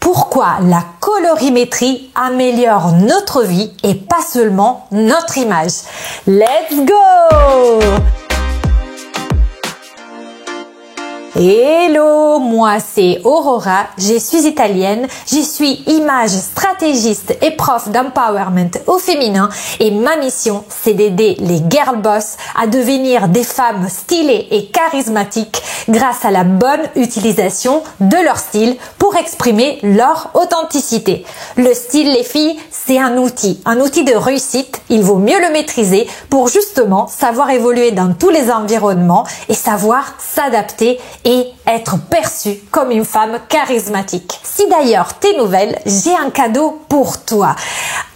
pourquoi la colorimétrie améliore notre vie et pas seulement notre image. Let's go! Hello, moi c'est Aurora, je suis italienne, je suis image stratégiste et prof d'empowerment au féminin et ma mission c'est d'aider les girl boss à devenir des femmes stylées et charismatiques grâce à la bonne utilisation de leur style pour exprimer leur authenticité. Le style, les filles, c'est un outil de réussite, il vaut mieux le maîtriser pour justement savoir évoluer dans tous les environnements et savoir s'adapter et être perçue comme une femme charismatique. Si d'ailleurs t'es nouvelle, j'ai un cadeau pour toi.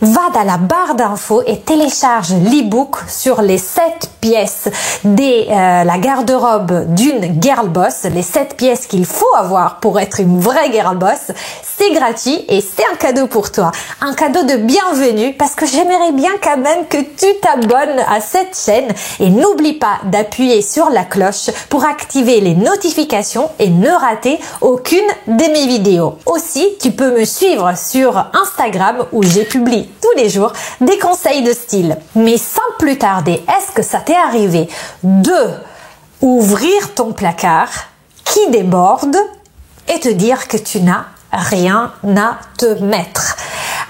Va dans la barre d'infos et télécharge l'e-book sur les 7 pièces de la garde-robe d'une girl boss, les 7 pièces qu'il faut avoir pour être une vraie girl boss. C'est gratuit et c'est un cadeau pour toi. Un cadeau de bienvenue parce que j'aimerais bien quand même que tu t'abonnes à cette chaîne et n'oublie pas d'appuyer sur la cloche pour activer les notifications et ne rater aucune de mes vidéos. Aussi, tu peux me suivre sur Instagram où j'ai publié tous les jours des conseils de style. Mais sans plus tarder, est-ce que ça t'est arrivé de ouvrir ton placard qui déborde et te dire que tu n'as rien à te mettre?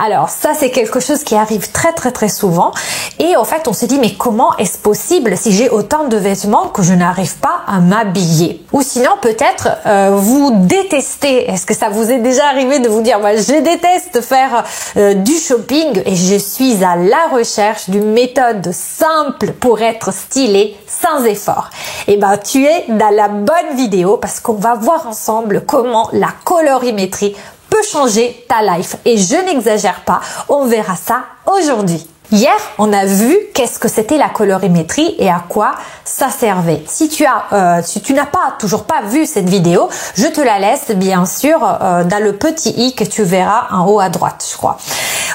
Alors ça c'est quelque chose qui arrive très souvent et en fait on se dit mais comment est-ce possible si j'ai autant de vêtements que je n'arrive pas à m'habiller? Ou sinon peut-être vous détestez, est-ce que ça vous est déjà arrivé de vous dire je déteste faire du shopping et je suis à la recherche d'une méthode simple pour être stylée sans effort? Et tu es dans la bonne vidéo parce qu'on va voir ensemble comment la colorimétrie peut changer ta life. Et je n'exagère pas, on verra ça aujourd'hui. Hier, on a vu qu'est-ce que c'était la colorimétrie et à quoi ça servait. Si tu n'as toujours pas vu cette vidéo, je te la laisse bien sûr dans le petit i que tu verras en haut à droite, je crois.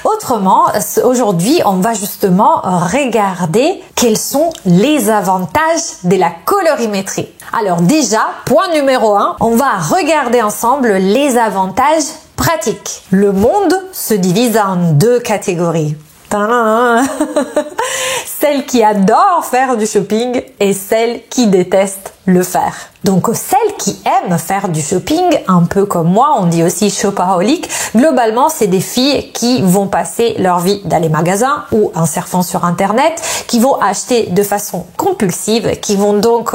Autrement, aujourd'hui, on va justement regarder quels sont les avantages de la colorimétrie. Alors déjà, point numéro 1, on va regarder ensemble les avantages pratiques. Le monde se divise en 2 catégories. Celles qui adorent faire du shopping et celles qui détestent le faire. Donc celles qui aiment faire du shopping, un peu comme moi, on dit aussi shopaholic, globalement c'est des filles qui vont passer leur vie dans les magasins ou en surfant sur internet, qui vont acheter de façon compulsive, qui vont donc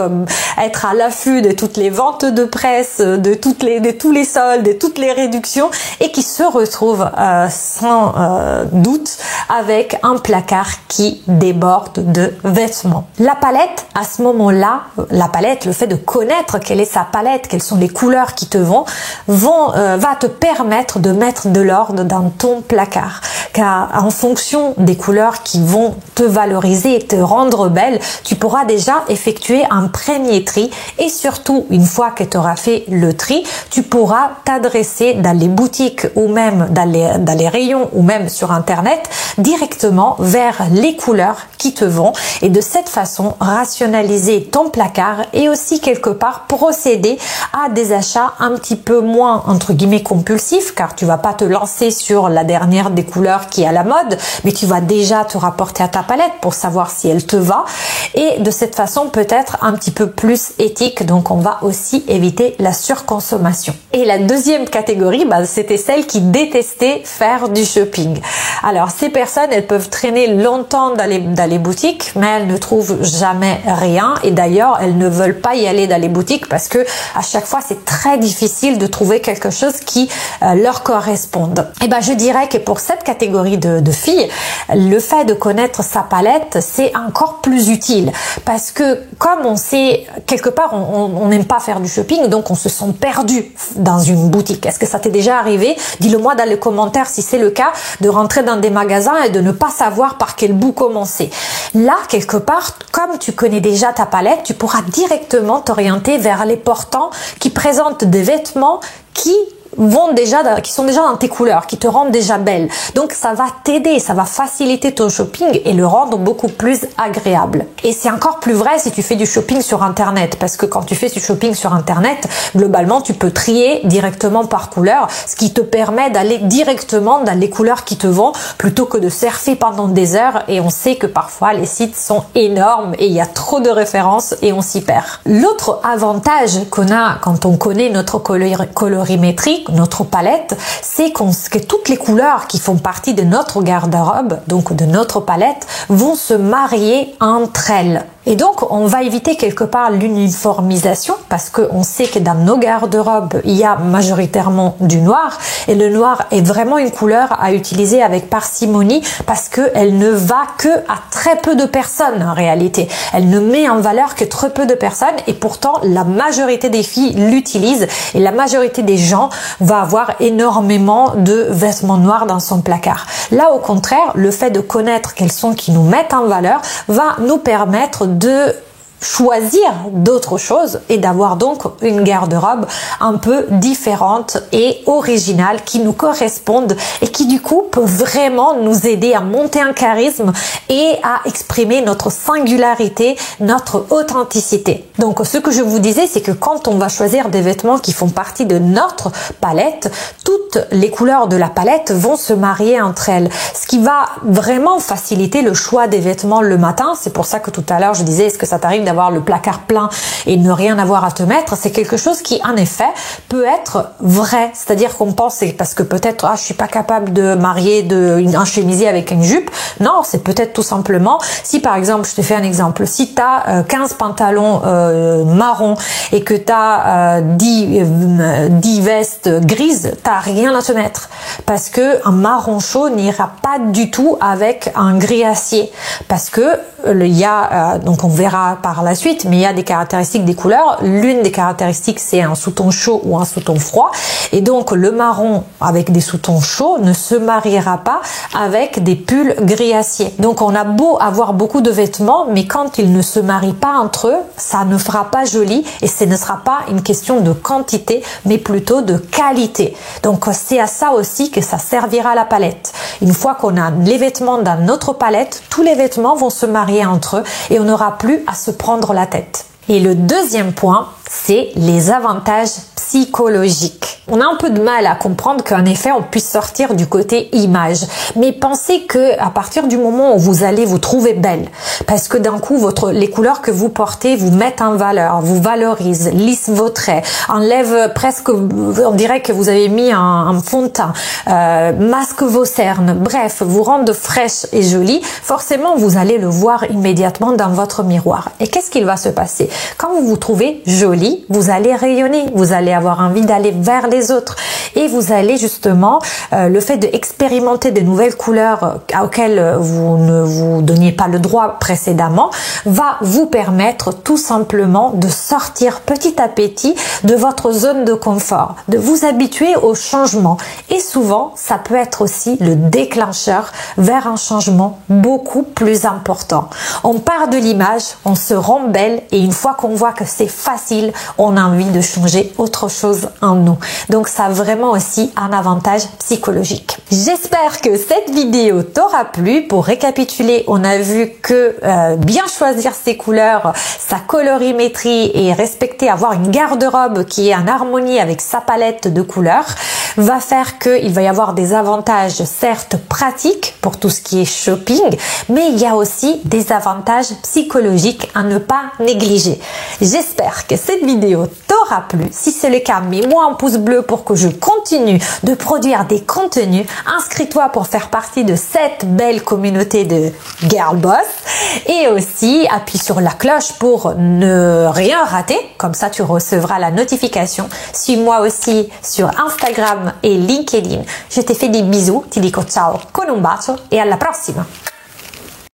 être à l'affût de toutes les ventes de presse, de tous les soldes, de toutes les réductions et qui se retrouvent sans doute avec un placard qui déborde de vêtements. La palette, à ce moment-là, le fait de connaître quelle est sa palette, quelles sont les couleurs qui te va te permettre de mettre de l'ordre dans ton placard. Car en fonction des couleurs qui vont te valoriser et te rendre belle, tu pourras déjà effectuer un premier tri et surtout, une fois que tu auras fait le tri, tu pourras t'adresser dans les boutiques ou même dans les rayons ou même sur internet directement vers les couleurs qui te vont et de cette façon rationaliser ton placard et aussi quelque part procéder à des achats un petit peu moins entre guillemets compulsifs car tu vas pas te lancer sur la dernière des couleurs qui est à la mode mais tu vas déjà te rapporter à ta palette pour savoir si elle te va et de cette façon peut-être un petit peu plus éthique donc on va aussi éviter la surconsommation. Et la deuxième catégorie c'était celles qui détestaient faire du shopping. Alors ces personnes elles peuvent traîner longtemps dans les boutiques mais elles ne trouvent jamais rien et d'ailleurs elles ne veulent pas y aller dans les boutiques parce que à chaque fois c'est très difficile de trouver quelque chose qui leur corresponde. Et je dirais que pour cette catégorie de filles, le fait de connaître sa palette c'est encore plus utile parce que comme on sait quelque part on n'aime pas faire du shopping donc on se sent perdu dans une boutique. Est-ce que ça t'est déjà arrivé? Dis-le moi dans les commentaires si c'est le cas, de rentrer dans des magasins et de ne pas savoir par quel bout commencer. Là quelque part comme tu connais déjà ta palette, tu pourras directement t'orienter vers les portants qui présentent des vêtements qui qui sont déjà dans tes couleurs, qui te rendent déjà belle. Donc ça va t'aider, ça va faciliter ton shopping et le rendre beaucoup plus agréable. Et c'est encore plus vrai si tu fais du shopping sur internet, parce que quand tu fais du shopping sur internet, globalement tu peux trier directement par couleur, ce qui te permet d'aller directement dans les couleurs qui te vont plutôt que de surfer pendant des heures, et on sait que parfois les sites sont énormes et il y a trop de références et on s'y perd. L'autre avantage qu'on a quand on connaît notre colorimétrie, notre palette, c'est que toutes les couleurs qui font partie de notre garde-robe, donc de notre palette, vont se marier entre elles. Et donc, on va éviter quelque part l'uniformisation, parce qu'on sait que dans nos garde-robes, il y a majoritairement du noir, et le noir est vraiment une couleur à utiliser avec parcimonie, parce qu'elle ne va que à très peu de personnes en réalité. Elle ne met en valeur que très peu de personnes, et pourtant la majorité des filles l'utilisent, et la majorité des gens va avoir énormément de vêtements noirs dans son placard. Là, au contraire, le fait de connaître quels sont qui nous mettent en valeur va nous permettre de choisir d'autres choses et d'avoir donc une garde-robe un peu différente et originale qui nous correspondent et qui du coup peut vraiment nous aider à monter un charisme et à exprimer notre singularité, notre authenticité. Donc ce que je vous disais, c'est que quand on va choisir des vêtements qui font partie de notre palette, toutes les couleurs de la palette vont se marier entre elles, ce qui va vraiment faciliter le choix des vêtements le matin. C'est pour ça que tout à l'heure je disais, est-ce que ça t'arrive d'avoir le placard plein et ne rien avoir à te mettre? C'est quelque chose qui en effet peut être vrai, c'est-à-dire qu'on pense parce que peut-être je suis pas capable de marier un chemisier avec une jupe. Non, c'est peut-être tout simplement, si par exemple, je te fais un exemple, si tu as 15 pantalons marron et que tu as 10 vestes grises, t'as rien à te mettre, parce que un marron chaud n'ira pas du tout avec un gris acier, parce que il y a donc on verra par la suite, mais il y a des caractéristiques des couleurs. L'une des caractéristiques, c'est un sous-ton chaud ou un sous-ton froid, et donc le marron avec des sous-tons chauds ne se mariera pas avec des pulls gris acier. Donc on a beau avoir beaucoup de vêtements, mais quand ils ne se marient pas entre eux, ça ne fera pas joli, et ce ne sera pas une question de quantité, mais plutôt de qualité. Donc c'est à ça aussi que ça servira la palette. Une fois qu'on a les vêtements dans notre palette, tous les vêtements vont se marier entre eux et on n'aura plus à se prendre la tête. Et le deuxième point, c'est les avantages psychologiques. On a un peu de mal à comprendre qu'en effet on puisse sortir du côté image, mais pensez que à partir du moment où vous allez vous trouver belle, parce que d'un coup les couleurs que vous portez vous mettent en valeur, vous valorisent, lissent vos traits, enlèvent presque, on dirait que vous avez mis un fond de teint, masque vos cernes, bref, vous rendent fraîche et jolie, forcément vous allez le voir immédiatement dans votre miroir. Et qu'est-ce qu'il va se passer? Quand vous vous trouvez jolie, vous allez rayonner, vous allez avoir envie d'aller vers les autres, et vous allez justement, le fait d'expérimenter de nouvelles couleurs auxquelles vous ne vous donniez pas le droit précédemment, va vous permettre tout simplement de sortir petit à petit de votre zone de confort, de vous habituer au changement, et souvent ça peut être aussi le déclencheur vers un changement beaucoup plus important. On part de l'image, on se rend belle, et une fois qu'on voit que c'est facile, on a envie de changer autre chose en nous. Donc ça a vraiment aussi un avantage psychologique. J'espère que cette vidéo t'aura plu. Pour récapituler, on a vu que bien choisir ses couleurs, sa colorimétrie et avoir une garde-robe qui est en harmonie avec sa palette de couleurs va faire qu'il va y avoir des avantages certes pratiques pour tout ce qui est shopping, mais il y a aussi des avantages psychologiques à ne pas négliger. J'espère que cette vidéo t'aura plu. Si c'est le cas, mets-moi un pouce bleu pour que je continue de produire des contenus. Inscris-toi pour faire partie de cette belle communauté de Girl Boss, et aussi appuie sur la cloche pour ne rien rater, comme ça tu recevras la notification. Suis-moi aussi sur Instagram et LinkedIn. Je te fais des bisous, ti dico ciao con un bacio e alla prossima!